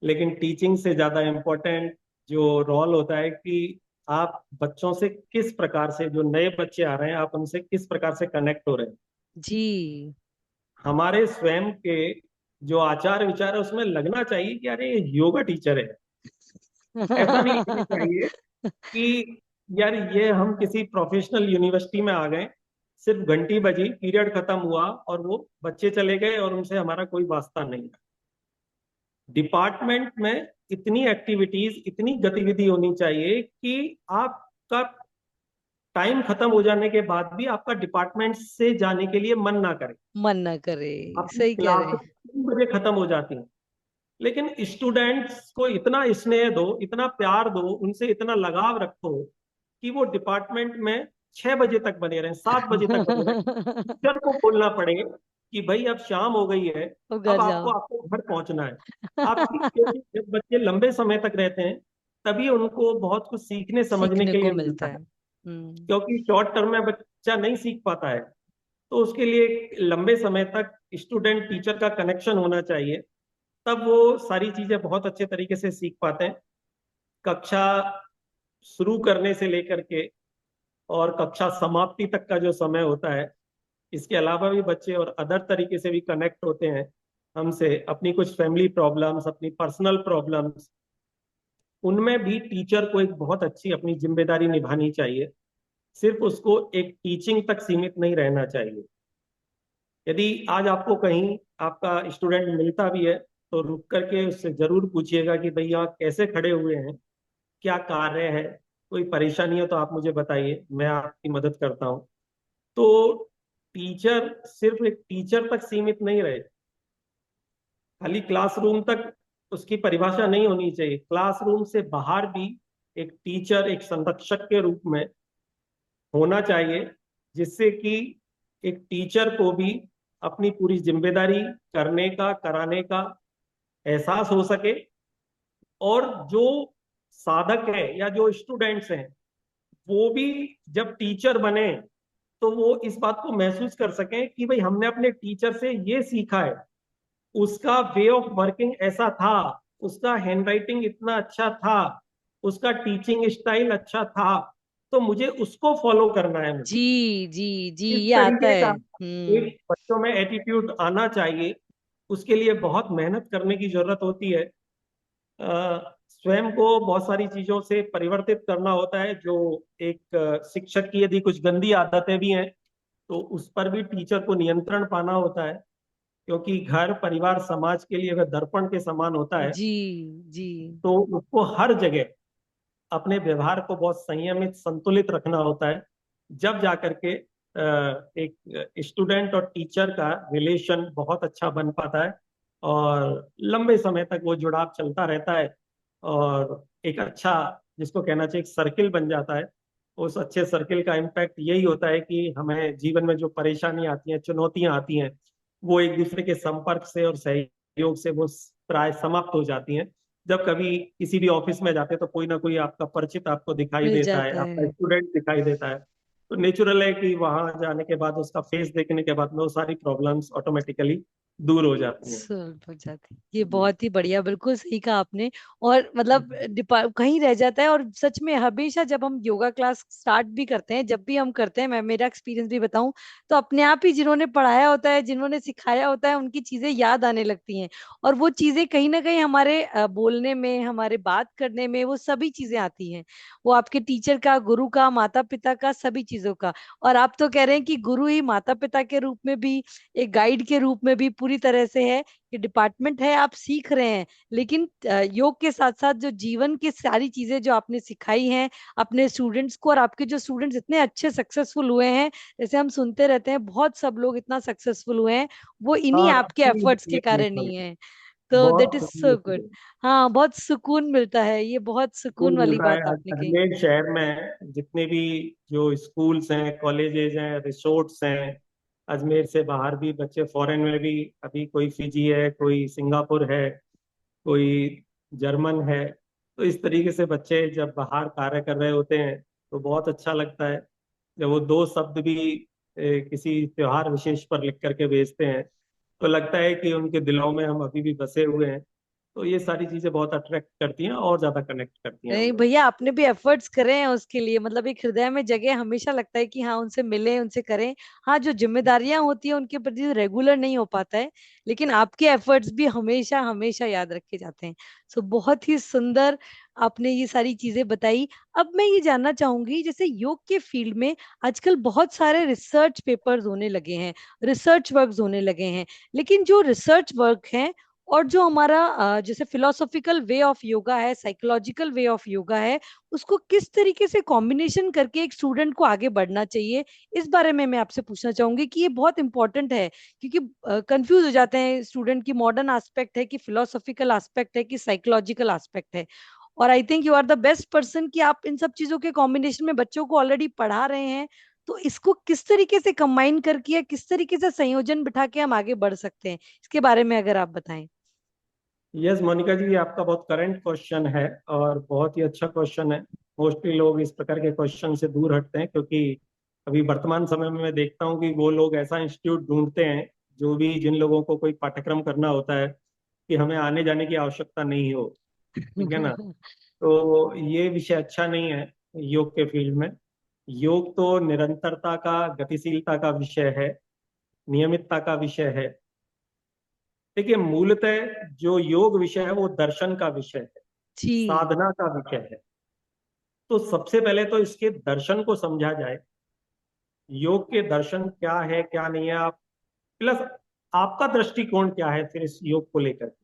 लेकिन टीचिंग से ज़्यादा इम्पोर्टेंट जो रोल होता है कि आप बच्चों से किस प्रकार से, जो नए बच्चे आ रहे हैं, आप उनसे किस प्रकार से कनेक्ट हो रहे हैं। जी। हमारे स्वयं के जो आचार विचार है उसमें लगना चाहिए कि अरे ये योगा टीचर है। ऐसा नहीं लगना चाहिए कि यार ये हम किसी प्रोफेशनल यूनिवर्सिटी में आ गए, सिर्फ घंटी बजी, पीरियड खत्म हुआ और वो बच्चे चले गए और उनसे हमारा कोई वास्ता नहीं। डिपार्टमेंट में इतनी एक्टिविटीज, इतनी गतिविधि होनी चाहिए कि आपका टाइम खत्म हो जाने के बाद भी आपका डिपार्टमेंट से जाने के लिए मन ना करे। मन ना करे। आपकी सही कह रहे क्लास हैं। 3 बजे खत्म हो जाती है, लेकिन स्टूडेंट्स को इतना स्नेह दो, इतना प्यार दो, उनसे इतना लगाव रखो कि वो डिपार्टमेंट में 6 बजे तक बने रहें, 7 बजे तक बने रहें। टीचर को बोलना पड़े कि भाई अब शाम हो गई है, अब अब घर आपको जाओ। आपको घर पहुंचना है। आपकी, क्योंकि जब बच्चे लंबे समय तक रहते हैं तभी उनको बहुत कुछ सीखने समझने सीखने के को लिए मिलता मिलता है। है। हम्म। क्योंकि शॉर्ट टर्म में बच्चा नहीं सीख पाता है, तो उसके लिए लंबे समय तक स्टूडेंट टीचर का कनेक्शन होना चाहिए। तब वो सारी चीजें बहुत अच्छे तरीके से सीख पाते हैं। कक्षा शुरू करने से लेकर के और कक्षा समाप्ति तक का जो समय होता है, इसके अलावा भी बच्चे और अदर तरीके से भी कनेक्ट होते हैं हमसे, अपनी कुछ फैमिली प्रॉब्लम्स, अपनी पर्सनल प्रॉब्लम्स, उनमें भी टीचर को एक बहुत अच्छी अपनी जिम्मेदारी निभानी चाहिए। सिर्फ उसको एक टीचिंग तक सीमित नहीं रहना चाहिए। यदि आज आपको कहीं आपका स्टूडेंट मिलता भी है तो रुक करके उससे जरूर पूछिएगा कि भैया कैसे खड़े हुए हैं, क्या कार्य है, कोई परेशानी है तो आप मुझे बताइए, मैं आपकी मदद करता हूँ। तो टीचर सिर्फ एक टीचर तक सीमित नहीं रहे, खाली क्लासरूम तक उसकी परिभाषा नहीं होनी चाहिए। क्लासरूम से बाहर भी एक टीचर, एक संरक्षक के रूप में होना चाहिए, जिससे कि एक टीचर को भी अपनी पूरी जिम्मेदारी करने का, कराने का एहसास हो सके। और जो साधक है या जो स्टूडेंट्स हैं वो भी जब टीचर बने तो वो इस बात को महसूस कर सकें कि भाई हमने अपने टीचर से ये सीखा है, उसका वे ऑफ वर्किंग ऐसा था, उसका हैंडराइटिंग इतना अच्छा था, उसका टीचिंग स्टाइल अच्छा था। तो मुझे उसको फॉलो करना है। मुझे जी जी जी, इस ये आता तरीके है। का हम्म। एक बच्चों में एटीट्यूड आना चाहिए। उसके लिए बहुत मेहनत करने की जरूरत होती है। स्वयं को बहुत सारी चीजों से परिवर्तित करना होता है। जो एक शिक्षक की यदि कुछ गंदी आदतें भी हैं तो उस पर भी टीचर को नियंत्रण पाना होता है, क्योंकि घर परिवार समाज के लिए वह दर्पण के समान होता है। जी जी तो उसको हर जगह अपने व्यवहार को बहुत संयमित संतुलित रखना होता है। जब जाकर के एक स्टूडेंट और टीचर का रिलेशन बहुत अच्छा बन पाता है और लंबे समय तक वो जुड़ाव चलता रहता है, और एक अच्छा, जिसको कहना चाहिए, एक सर्किल बन जाता है। उस अच्छे सर्किल का इम्पैक्ट यही होता है कि हमें जीवन में जो परेशानी आती हैं, चुनौतियां आती हैं, वो एक दूसरे के संपर्क से और सहयोग से वो प्राय समाप्त हो जाती हैं। जब कभी किसी भी ऑफिस में जाते हैं तो कोई ना कोई आपका परिचित आपको दिखाई मिल देता है, जाता आपका है। स्टूडेंट दिखाई देता है। तो नेचुरल है कि वहां जाने के बाद, उसका फेस देखने के बाद में वो सारी प्रॉब्लम्स ऑटोमेटिकली दूर हो जाती हैं। सॉल्व हो जाती, ये बहुत ही बढ़िया, बिल्कुल सही कहा आपने। और मतलब कहीं रह जाता है। और सच में हमेशा जब हम योगा क्लास स्टार्ट भी करते हैं, जब भी हम करते हैं, मैं मेरा एक्सपीरियंस भी बताऊं, तो अपने आप ही जिन्होंने पढ़ाया होता है, जिन्होंने सिखाया होता है, उनकी चीजें याद आने लगती हैं। और वो चीजें कहीं ना कहीं हमारे बोलने में, हमारे बात करने में, वो सभी चीजें आती हैं। वो आपके टीचर का, गुरु का, माता पिता का, सभी चीजों का। और आप तो कह रहे हैं कि गुरु ही माता पिता के रूप में भी, एक गाइड के रूप में भी पूरी तरह से है। कि डिपार्टमेंट है, आप सीख रहे हैं, लेकिन योग के साथ साथ जो जीवन की सारी चीजें जो आपने सिखाई हैं अपने स्टूडेंट्स को, और आपके जो स्टूडेंट्स इतने अच्छे सक्सेसफुल हुए हैं, जैसे हम सुनते रहते हैं बहुत सब लोग इतना सक्सेसफुल हुए हैं, वो इन्हीं हाँ, आपके एफर्ट्स के ये कारण बिल्कुल ही है। तो देट बहुत इज सुकून सो गुड। सुकून हाँ, बहुत सुकून मिलता है, ये बहुत सुकून मिल वाली रहा है। बात आपने कही। अजमेर शहर में जितने भी जो स्कूल्स हैं, कॉलेजेस हैं, रिसोर्ट्स हैं, अजमेर से बाहर भी बच्चे, फॉरेन में भी, अभी कोई फिजी है, कोई सिंगापुर है, कोई जर्मन है। तो इस तरीके से बच्चे जब बाहर कार्य कर रहे होते हैं तो बहुत अच्छा लगता है। जब वो दो शब्द भी किसी त्योहार विशेष पर लिख करके भेजते हैं तो लगता है कि उनके दिलों में हम अभी भी बसे हुए हैं। तो ये सारी चीजें बहुत अट्रैक्ट करती हैं और ज्यादा कनेक्ट करती हैं हम नहीं लोग। भैया, आपने भी एफर्ट्स करे हैं उसके लिए, मतलब एक हृदय में जगह हमेशा लगता है कि हाँ उनसे मिलें, उनसे करें। हाँ, जो जिम्मेदारियां होती है उनके प्रति रेगुलर नहीं हो पाता है, लेकिन आपके एफर्ट्स भी हमेशा हमेशा याद रखे जाते हैं। सो बहुत ही सुंदर आपने ये सारी चीजें बताई। अब मैं ये जानना चाहूंगी, जैसे योग के फील्ड में आजकल बहुत सारे रिसर्च पेपर्स होने लगे हैं, रिसर्च वर्क्स होने लगे हैं, लेकिन जो रिसर्च वर्क है और जो हमारा जैसे फिलोसॉफिकल वे ऑफ योगा है, साइकोलॉजिकल वे ऑफ योगा है, उसको किस तरीके से कॉम्बिनेशन करके एक स्टूडेंट को आगे बढ़ना चाहिए, इस बारे में मैं आपसे पूछना चाहूंगी कि ये बहुत इंपॉर्टेंट है। क्योंकि कंफ्यूज हो जाते हैं स्टूडेंट, की मॉडर्न एस्पेक्ट है कि फिलोसॉफिकल एस्पेक्ट है कि साइकोलॉजिकल एस्पेक्ट है। और I think you are the best person कि आप इन सब चीजों के कॉम्बिनेशन में बच्चों को ऑलरेडी पढ़ा रहे हैं। तो इसको किस तरीके से कंबाइन करके या किस तरीके से संयोजन बिठा के हम आगे बढ़ सकते हैं, इसके बारे में अगर आप बताएं। यस मोनिका जी, ये आपका बहुत करंट क्वेश्चन है और बहुत ही अच्छा क्वेश्चन है। मोस्टली लोग इस प्रकार के क्वेश्चन से दूर हटते हैं, क्योंकि अभी वर्तमान समय में मैं देखता हूँ कि वो लोग ऐसा इंस्टीट्यूट ढूंढते हैं, जो भी, जिन लोगों को कोई पाठ्यक्रम करना होता है कि हमें आने जाने की आवश्यकता नहीं हो। ठीक है ना? तो ये विषय अच्छा नहीं है योग के फील्ड में। योग तो निरंतरता का, गतिशीलता का विषय है, नियमितता का विषय है। देखिए, मूलतः जो योग विषय है वो दर्शन का विषय है, जी साधना का विषय है। तो सबसे पहले तो इसके दर्शन को समझा जाए। योग के दर्शन क्या है, क्या नहीं है, आप प्लस आपका दृष्टिकोण क्या है फिर इस योग को लेकर।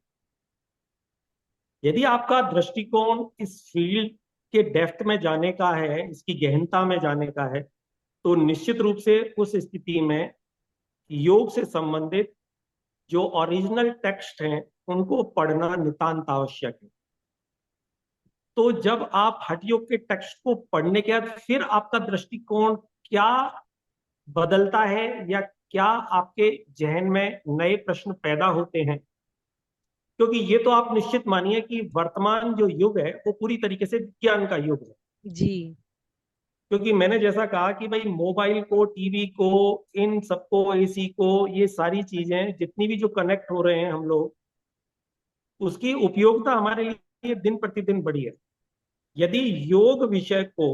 यदि आपका दृष्टिकोण इस फील्ड के डेप्थ में जाने का है, इसकी गहनता में जाने का है, तो निश्चित रूप से उस स्थिति में योग से संबंधित जो ओरिजिनल टेक्स्ट हैं उनको पढ़ना नितांत आवश्यक है। तो जब आप हठ योग के टेक्स्ट को पढ़ने के बाद फिर आपका दृष्टिकोण क्या बदलता है, या क्या आपके जहन में नए प्रश्न पैदा होते हैं, क्योंकि ये तो आप निश्चित मानिए कि वर्तमान जो युग है वो पूरी तरीके से विज्ञान का युग है। जी क्योंकि मैंने जैसा कहा कि भाई, मोबाइल को, टीवी को, इन सबको, एसी को, ये सारी चीजें जितनी भी जो कनेक्ट हो रहे हैं हम लोग, उसकी उपयोगिता हमारे लिए दिन प्रतिदिन बढ़ी है। यदि योग विषय को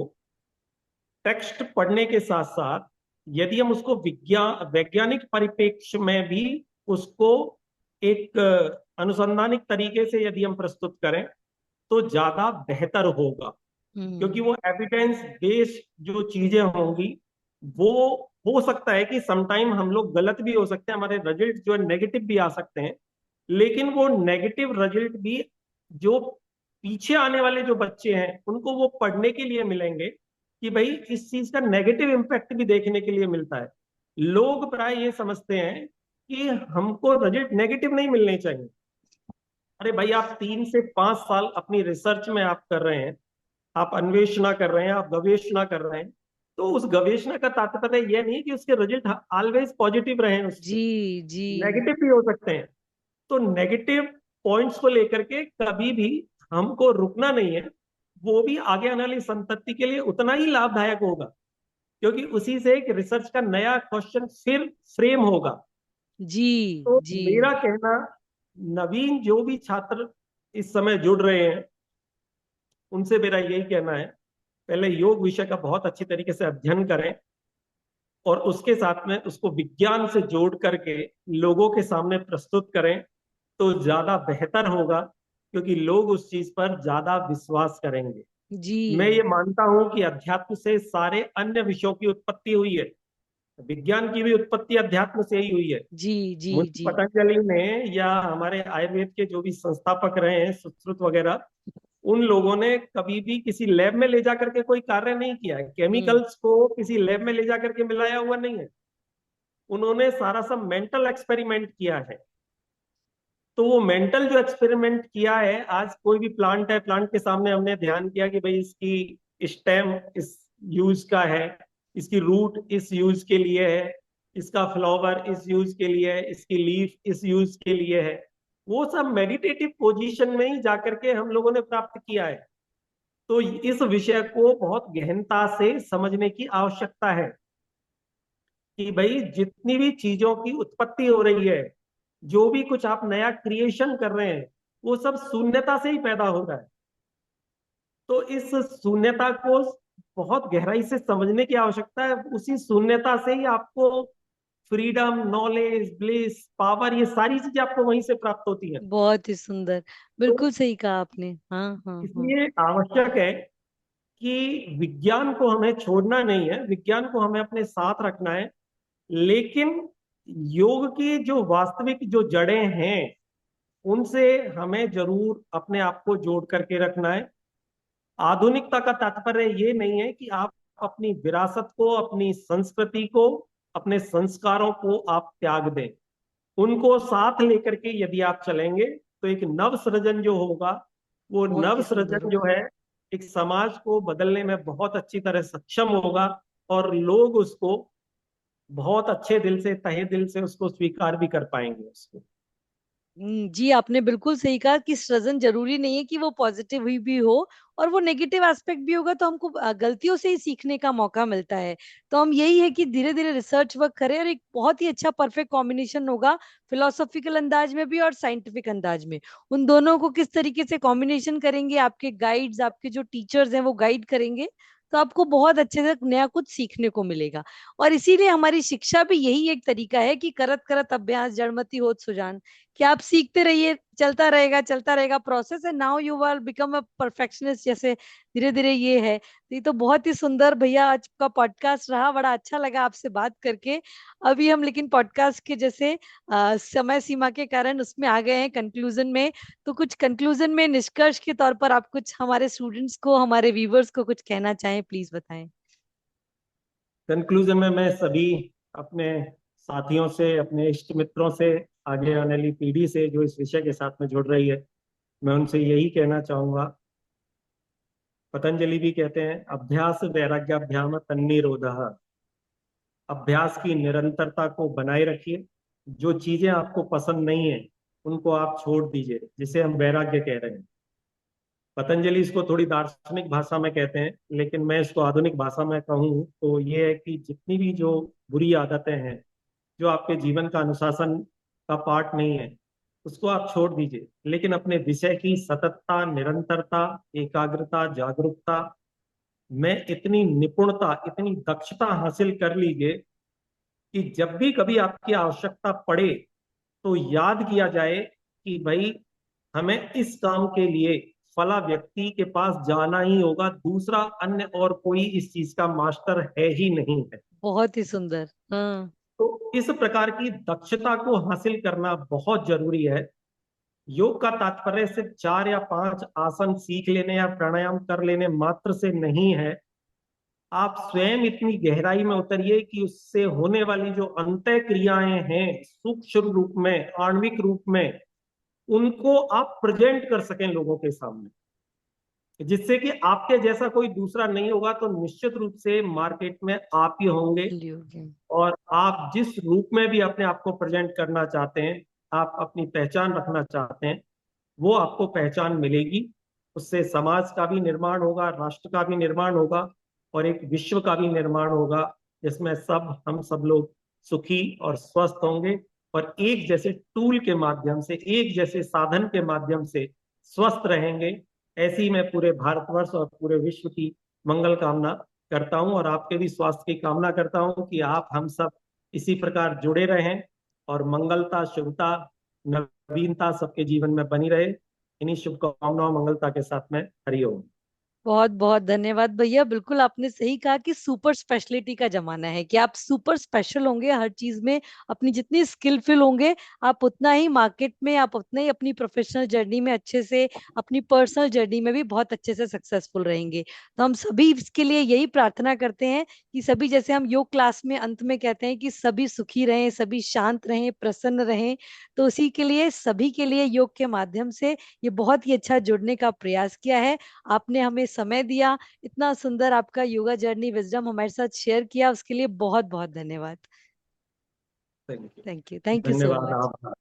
टेक्स्ट पढ़ने के साथ साथ यदि हम उसको वैज्ञानिक परिप्रेक्ष्य में भी उसको एक अनुसंधानिक तरीके से यदि हम प्रस्तुत करें तो ज्यादा बेहतर होगा। क्योंकि हम्म। वो एविडेंस बेस्ड जो चीजें होंगी, वो हो सकता है कि समटाइम हम लोग गलत भी हो सकते हैं, हमारे रिजल्ट जो है नेगेटिव भी आ सकते हैं, लेकिन वो नेगेटिव रिजल्ट भी जो पीछे आने वाले जो बच्चे हैं उनको वो पढ़ने के लिए मिलेंगे कि भाई इस चीज का नेगेटिव इम्पैक्ट भी देखने के लिए मिलता है। लोग प्राय ये समझते हैं कि हमको रिजल्ट नेगेटिव नहीं मिलने चाहिए। अरे भाई, आप 3 से 5 साल अपनी रिसर्च में आप कर रहे हैं, आप अन्वेषणा कर रहे हैं, आप गवेषणा कर रहे हैं, तो उस गवेषणा का तात्पर्य यह नहीं कि उसके रिजल्ट ऑलवेज पॉजिटिव रहे, उसके जी जी। नेगेटिव भी हो सकते हैं। तो नेगेटिव पॉइंट्स को लेकर के कभी भी हमको रुकना नहीं है। वो भी आगे आने वाली संतति के लिए उतना ही लाभदायक होगा, क्योंकि उसी से एक रिसर्च का नया क्वेश्चन फिर फ्रेम होगा। जी तो जी। मेरा कहना, नवीन जो भी छात्र इस समय जुड़ रहे हैं उनसे मेरा यही कहना है, पहले योग विषय का बहुत अच्छी तरीके से अध्ययन करें और उसके साथ में उसको विज्ञान से जोड़ करके लोगों के सामने प्रस्तुत करें तो ज्यादा बेहतर होगा, क्योंकि लोग उस चीज पर ज्यादा विश्वास करेंगे। जी मैं ये मानता हूं कि अध्यात्म से सारे अन्य विषयों की उत्पत्ति हुई है, विज्ञान की भी उत्पत्ति अध्यात्म से ही हुई है। जी जी मुनि जी। पतंजलि ने या हमारे आयुर्वेद के जो भी संस्थापक रहे हैं, सुश्रुत वगैरह, उन लोगों ने कभी भी किसी लैब में ले जाकर के कोई कार्य नहीं किया है, हम्म। केमिकल्स को किसी लैब में ले जाकर के मिलाया हुआ नहीं है। उन्होंने सारा सब मेंटल एक्सपेरिमेंट किया है। तो वो मेंटल जो एक्सपेरिमेंट किया है, आज कोई भी प्लांट है, प्लांट के सामने हमने ध्यान किया कि भाई इसकी स्टेम इस यूज का है, इसकी रूट इस यूज के लिए है, इसका फ्लावर इस यूज के लिए है, इसकी लीफ इस यूज के लिए है। वो सब मेडिटेटिव पोजीशन में ही जाकर के हम लोगों ने प्राप्त किया है। तो इस विषय को बहुत गहनता से समझने की आवश्यकता है कि भाई जितनी भी चीजों की उत्पत्ति हो रही है, जो भी कुछ आप नया क्रिएशन कर रहे हैं, वो सब शून्यता से ही पैदा हो रहा है। तो इस शून्यता को बहुत गहराई से समझने की आवश्यकता है। उसी शून्यता से ही आपको फ्रीडम, नॉलेज, ब्लिस, पावर, ये सारी चीजें आपको वहीं से प्राप्त होती हैं। बहुत ही सुंदर। तो बिल्कुल सही कहा आपने। हाँ हाँ हाँ। इसलिए आवश्यक है कि विज्ञान को हमें छोड़ना नहीं है, विज्ञान को हमें अपने साथ रखना है, लेकिन योग की जो वास्तविक जो जड़ें हैं उनसे हमें जरूर अपने आप को जोड़ करके रखना है। आधुनिकता का तात्पर्य ये नहीं है कि आप अपनी विरासत को, अपनी संस्कृति को, अपने संस्कारों को आप त्याग दें। उनको साथ लेकर के यदि आप चलेंगे तो एक नव सृजन जो होगा, वो बहुत नव ही सुंदर सृजन जो होगा। है एक समाज को बदलने में बहुत अच्छी तरह सक्षम होगा, और लोग उसको बहुत अच्छे दिल से, तहे दिल से उसको स्वीकार भी कर पाएंगे उसको। जी, आपने बिल्कुल सही कहा कि सृजन जरूरी नहीं है कि वो पॉजिटिव ही भी हो, और वो नेगेटिव एस्पेक्ट भी होगा तो हमको गलतियों से ही सीखने का मौका मिलता है। तो हम यही है कि धीरे धीरे रिसर्च वर्क करें, और एक बहुत ही अच्छा परफेक्ट कॉम्बिनेशन होगा फिलोसॉफिकल अंदाज में भी और साइंटिफिक अंदाज में। उन दोनों को किस तरीके से कॉम्बिनेशन करेंगे, आपके गाइड्स, आपके जो टीचर्स हैं वो गाइड करेंगे, तो आपको बहुत अच्छे से नया कुछ सीखने को मिलेगा। और इसीलिए हमारी शिक्षा भी यही एक तरीका है कि करत करत अभ्यास जड़मति होत सुजान, कि आप सीखते रहिए, चलता रहेगा process, and now you are become a perfectionist, जैसे धीरे धीरे ये है। तो ये तो बहुत ही सुंदर भैया आज का पॉडकास्ट रहा, बड़ा अच्छा लगा आपसे बात करके। अभी हम लेकिन पॉडकास्ट के जैसे समय सीमा के कारण उसमें आ गए हैं कंक्लूजन में। तो कुछ कंक्लूजन में निष्कर्ष के तौर पर आप कुछ हमारे स्टूडेंट्स को, हमारे व्यूवर्स को कुछ कहना चाहें, प्लीज बताएं। कंक्लूजन में मैं सभी अपने साथियों से, अपने इष्ट मित्रों से, आगे आने वाली पीढ़ी से जो इस विषय के साथ में जुड़ रही है, मैं उनसे यही कहना चाहूंगा। पतंजलि भी कहते हैं, अभ्यास वैराग्याभ्याम तन्निरोधः। अभ्यास की निरंतरता को बनाए रखिए। जो चीजें आपको पसंद नहीं है उनको आप छोड़ दीजिए, जिसे हम वैराग्य कह रहे हैं। पतंजलि इसको थोड़ी दार्शनिक भाषा में कहते हैं, लेकिन मैं इसको आधुनिक भाषा में कहूँ तो ये है कि जितनी भी जो बुरी आदतें हैं, जो आपके जीवन का अनुशासन का पार्ट नहीं है, उसको आप छोड़ दीजिए, लेकिन अपने विषय की सततता, निरंतरता, एकाग्रता, जागरूकता, में इतनी निपुणता, इतनी दक्षता हासिल कर लीजिए कि जब भी कभी आपकी आवश्यकता पड़े तो याद किया जाए कि भाई हमें इस काम के लिए फला व्यक्ति के पास जाना ही होगा, दूसरा अन्य और कोई इस चीज का मास्टर है ही नहीं है। बहुत ही सुंदर। हाँ। तो इस प्रकार की दक्षता को हासिल करना बहुत जरूरी है। योग का तात्पर्य सिर्फ 4 या 5 आसन सीख लेने या प्राणायाम कर लेने मात्र से नहीं है। आप स्वयं इतनी गहराई में उतरिए कि उससे होने वाली जो अंतः क्रियाएं हैं सूक्ष्म रूप में, आणविक रूप में, उनको आप प्रेजेंट कर सकें लोगों के सामने, जिससे कि आपके जैसा कोई दूसरा नहीं होगा। तो निश्चित रूप से मार्केट में आप ही होंगे। योगी। और आप जिस रूप में भी अपने आप को प्रेजेंट करना चाहते हैं, आप अपनी पहचान रखना चाहते हैं, वो आपको पहचान मिलेगी। उससे समाज का भी निर्माण होगा, राष्ट्र का भी निर्माण होगा, और एक विश्व का भी निर्माण होगा, जिसमें हम सब लोग सुखी और स्वस्थ होंगे, और एक जैसे टूल के माध्यम से, एक जैसे साधन के माध्यम से स्वस्थ रहेंगे। ऐसी मैं पूरे भारतवर्ष और पूरे विश्व की मंगल कामना करता हूं, और आपके भी स्वास्थ्य की कामना करता हूं कि आप हम सब इसी प्रकार जुड़े रहें, और मंगलता, शुभता, नवीनता सबके जीवन में बनी रहे। इन्हीं शुभकामनाओं, मंगलता के साथ में हरिओम। बहुत बहुत धन्यवाद भैया। बिल्कुल आपने सही कहा कि सुपर स्पेशलिटी का जमाना है, कि आप सुपर स्पेशल होंगे हर चीज में, अपनी जितनी स्किलफुल होंगे आप उतना ही मार्केट में, आप उतना ही अपनी प्रोफेशनल जर्नी में अच्छे से, अपनी पर्सनल जर्नी में भी बहुत अच्छे से सक्सेसफुल रहेंगे। तो हम सभी इसके लिए यही प्रार्थना करते हैं कि सभी, जैसे हम योग क्लास में अंत में कहते हैं कि सभी सुखी रहें, सभी शांत रहें, प्रसन्न रहें, तो उसी के लिए सभी के लिए योग के माध्यम से ये बहुत ही अच्छा जुड़ने का प्रयास किया है। आपने हमें समय दिया, इतना सुंदर आपका योगा जर्नी विजडम हमारे साथ शेयर किया, उसके लिए बहुत बहुत धन्यवाद। Thank you. Thank you so धन्यवाद मच। आपका।